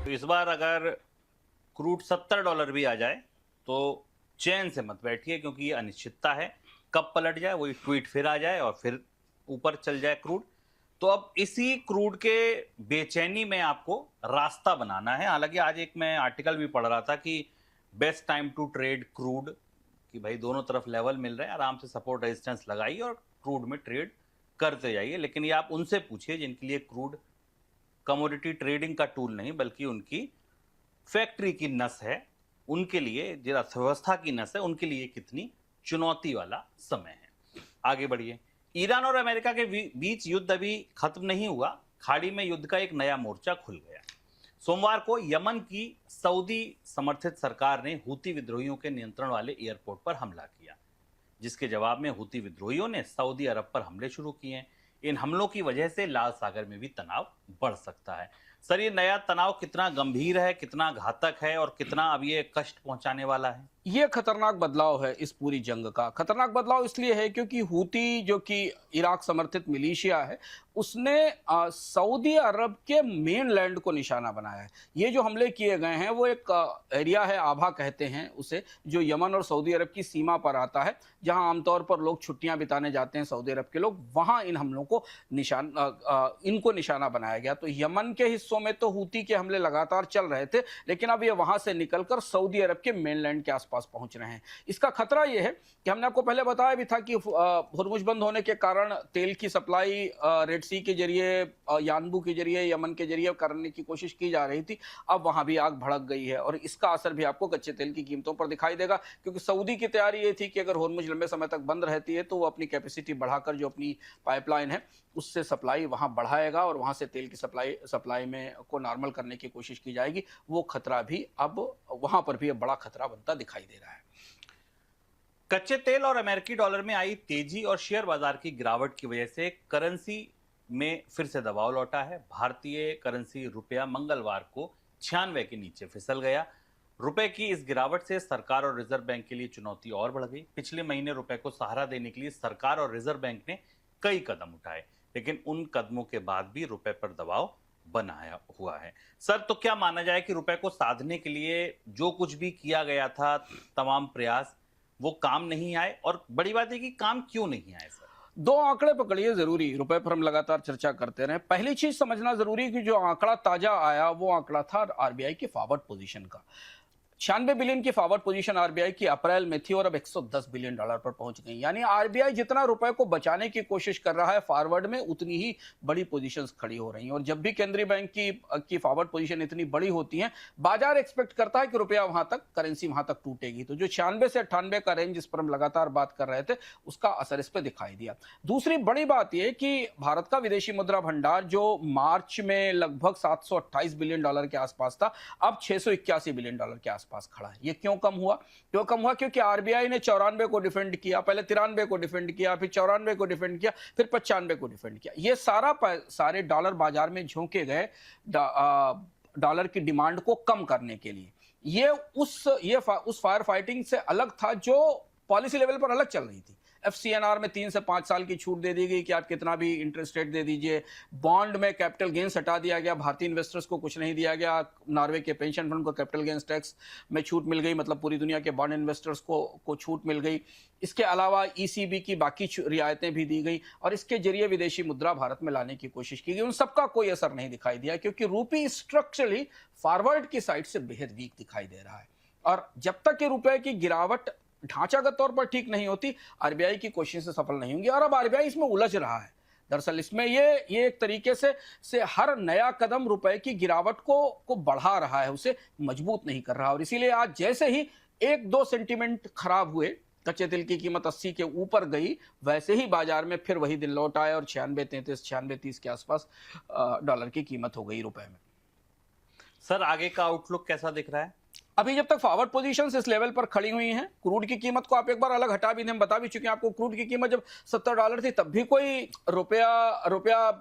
तो इस बार अगर क्रूड $70 भी आ जाए तो चैन से मत बैठिए, क्योंकि ये अनिश्चितता है। कब पलट जाए, वही ट्वीट फिर आ जाए और फिर ऊपर चल जाए क्रूड। तो अब इसी क्रूड के बेचैनी में आपको रास्ता बनाना है। हालांकि आज एक मैं आर्टिकल भी पढ़ रहा था कि best time to trade crude, कि भाई दोनों तरफ लेवल मिल रहे हैं, आराम से सपोर्ट रेजिस्टेंस लगाइए और क्रूड में ट्रेड करते जाइए। लेकिन ये आप उनसे पूछिए जिनके लिए क्रूड कमोडिटी ट्रेडिंग का टूल नहीं बल्कि उनकी फैक्ट्री की नस है, उनके लिए जो अर्थव्यवस्था की नस है, उनके लिए कितनी चुनौती वाला समय है। आगे बढ़िए। ईरान और अमेरिका के बीच युद्ध अभी खत्म नहीं हुआ। खाड़ी में युद्ध का एक नया मोर्चा खुल गया। सोमवार को यमन की सऊदी समर्थित सरकार ने हूती विद्रोहियों के नियंत्रण वाले एयरपोर्ट पर हमला किया, जिसके जवाब में हूती विद्रोहियों ने सऊदी अरब पर हमले शुरू किए। इन हमलों की वजह से लाल सागर में भी तनाव बढ़ सकता है। सर, ये नया तनाव कितना गंभीर है, कितना घातक है और कितना अब ये कष्ट पहुंचाने वाला है? ये खतरनाक बदलाव है इस पूरी जंग का। खतरनाक बदलाव इसलिए है क्योंकि हूती जो कि इराक समर्थित मिलिशिया है, उसने सऊदी अरब के मेनलैंड को निशाना बनाया है। ये जो हमले किए गए हैं वो एक एरिया है, आभा कहते हैं उसे, जो यमन और सऊदी अरब की सीमा पर आता है, जहां आमतौर पर लोग छुट्टियां बिताने जाते हैं सऊदी अरब के लोग। वहां इन हमलों को इनको निशाना बनाया गया। तो यमन के हिस्सों में तो हूती के हमले लगातार चल रहे थे, लेकिन अब ये वहां से निकलकर सऊदी अरब के मेनलैंड के आसपास पहुंच रहे हैं। इसका खतरा यह है कि हमने आपको पहले बताया भी था कि हुर्मुज बंद होने के कारण तेल की सप्लाई रेड सी के जरिए, यानबू के जरिए, यमन के जरिए करने की कोशिश की जा रही थी। अब वहां भी आग भड़क गई है और इसका असर भी आपको कच्चे तेल की कीमतों पर दिखाई देगा, क्योंकि सऊदी की तैयारी ये थी कि अगर हुर्मुज लंबे समय तक बंद रहती है तो वो अपनी कैपेसिटी बढ़ाकर जो अपनी पाइपलाइन है उससे सप्लाई वहां बढ़ाएगा और वहां से तेल की सप्लाई में को नॉर्मल करने की कोशिश की जाएगी। वो खतरा भी अब वहां पर भी बड़ा खतरा बनता दिखाई दे रहा है। कच्चे तेल और अमेरिकी डॉलर में आई तेजी और शेयर बाजार की गिरावट की वजह से करेंसी में फिर से दबाव लौटा है। भारतीय करेंसी रुपया मंगलवार को 96 के नीचे फिसल गया। रुपए की इस गिरावट से सरकार और रिजर्व बैंक के लिए चुनौती और बढ़ गई। पिछले महीने रुपए को सहारा देने के लिए सरकार और रिजर्व बैंक ने कई कदम उठाए, लेकिन उन कदमों के बाद भी रुपए पर दबाव बनाया हुआ है। सर, तो क्या माना जाए कि रुपए को साधने के लिए जो कुछ भी किया गया था, तमाम प्रयास, वो काम नहीं आए? और बड़ी बात है कि काम क्यों नहीं आए सर? दो आंकड़े पकड़िए जरूरी, रुपए पर हम लगातार चर्चा करते रहे। पहली चीज समझना जरूरी है कि जो आंकड़ा ताजा आया वो आंकड़ा था आरबीआई की फॉरवर्ड पोजीशन का। 96 बिलियन की फॉरवर्ड पोजीशन आरबीआई की अप्रैल में थी और अब $110 बिलियन पर पहुंच गई। यानी आरबीआई जितना रुपए को बचाने की कोशिश कर रहा है फॉरवर्ड में, उतनी ही बड़ी पोजीशंस खड़ी हो रही हैं। और जब भी केंद्रीय बैंक की फॉरवर्ड पोजीशन इतनी बड़ी होती है, बाजार एक्सपेक्ट करता है कि रुपया वहां तक, करेंसी वहां तक टूटेगी। तो जो 96 से 98 का रेंज जिस पर हम लगातार बात कर रहे थे, उसका असर इस पर दिखाई दिया। दूसरी बड़ी बात यह कि भारत का विदेशी मुद्रा भंडार जो मार्च में लगभग $728 बिलियन के आसपास था, अब $681 बिलियन के आसपास खड़ा है। ये क्यों कम हुआ? क्योंकि आरबीआई ने 94 को डिफेंड किया, पहले 93 को डिफेंड किया, फिर 94 को डिफेंड किया, फिर 95 को डिफेंड किया। ये सारे डॉलर बाजार में झोंके गए डॉलर की डिमांड को कम करने के लिए। ये उस फायर फाइटिंग से अलग था जो पॉलिसी लेवल पर अलग चल रही थी। एफसीएनआर में 3 से 5 साल की छूट दे दी गई कि आप कितना भी इंटरेस्ट रेट दे दीजिए। बॉन्ड में कैपिटल गेन्स हटा दिया गया, भारतीय इन्वेस्टर्स को कुछ नहीं दिया गया। नॉर्वे के पेंशन फंड को कैपिटल गेन्स टैक्स में छूट मिल गई, मतलब पूरी दुनिया के बॉन्ड इन्वेस्टर्स को छूट मिल गई। इसके अलावा ईसीबी की बाकी रियायतें भी दी गई और इसके जरिए विदेशी मुद्रा भारत में लाने की कोशिश की गई। उन सबका कोई असर नहीं दिखाई दिया, क्योंकि रूपी स्ट्रक्चरली फॉरवर्ड की साइड से बेहद वीक दिखाई दे रहा है। और जब तक ये रुपए की गिरावट ढांचागत तौर पर ठीक नहीं होती, आरबीआई की कोशिशें सफल नहीं होंगी। और अब आरबीआई इसमें उलझ रहा है। दरअसल इसमें ये एक तरीके से हर नया कदम रुपए की गिरावट को बढ़ा रहा है, उसे मजबूत नहीं कर रहा। और इसीलिए आज जैसे ही 1-2 सेंटीमेंट खराब हुए, कच्चे तेल की कीमत 80 के ऊपर गई, वैसे ही बाजार में फिर वही दिन लौट आए और 96-33, 96-30 के आसपास डॉलर की कीमत हो गई रुपए में। सर, आगे का आउटलुक कैसा दिख रहा है? अभी जब तक फॉरवर्ड पोजीशंस इस लेवल पर खड़ी हुई हैं, क्रूड की कीमत को आप एक बार अलग हटा भी दें, हम बता भी चुके हैं आपको, क्रूड की कीमत जब $70 थी तब भी कोई रुपया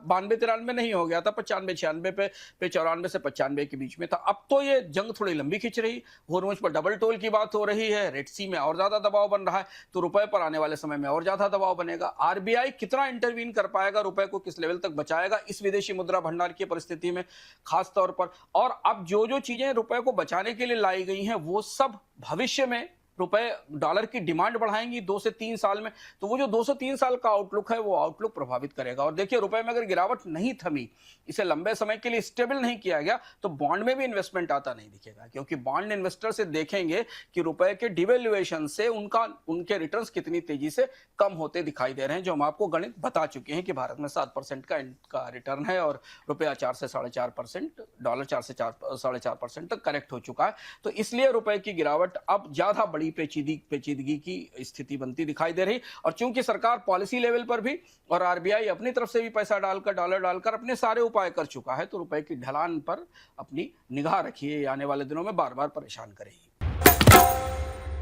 92-93 नहीं हो गया था, 95-96 पे 94 से 95 के बीच में था। अब तो ये जंग थोड़ी लंबी खिंच रही, हॉर्मुज़ पर डबल टोल की बात हो रही है, रेड सी में और ज्यादा दबाव बन रहा है, तो रुपए पर आने वाले समय में और ज्यादा दबाव बनेगा। आरबीआई कितना इंटरवीन कर पाएगा, रुपए को किस लेवल तक बचाएगा इस विदेशी मुद्रा भंडार की परिस्थिति में खास तौर पर। और अब जो जो चीजें रुपए को बचाने के लिए लाई गई हैं वो सब भविष्य में रुपए डॉलर की डिमांड बढ़ाएंगी 2 से 3 साल में। तो वो जो 2 से 3 साल का आउटलुक है वो आउटलुक प्रभावित करेगा। और देखिए रुपए में अगर गिरावट नहीं थमी, इसे लंबे समय के लिए स्टेबल नहीं किया गया, तो बॉन्ड में भी इन्वेस्टमेंट आता नहीं दिखेगा, क्योंकि बॉन्ड इन्वेस्टर से देखेंगे कि रुपए के डिवेल्युएशन से उनके रिटर्न्स कितनी तेजी से कम होते दिखाई दे रहे हैं, जो हम आपको गणित बता चुके हैं कि भारत में 7% का रिटर्न है और रुपया 4 से 4.5%, डॉलर 4 से 4.5% तक करेक्ट हो चुका है। तो इसलिए रुपए की गिरावट अब ज्यादा बड़ी पेचीदगी की स्थिति बनती दिखाई दे रही। और चूंकि सरकार पॉलिसी लेवल पर भी और आरबीआई अपनी तरफ से भी पैसा डालकर, डॉलर डालकर अपने सारे उपाय कर चुका है, तो रुपए की ढलान पर अपनी निगाह रखिए, आने वाले दिनों में बार बार परेशान करेगी।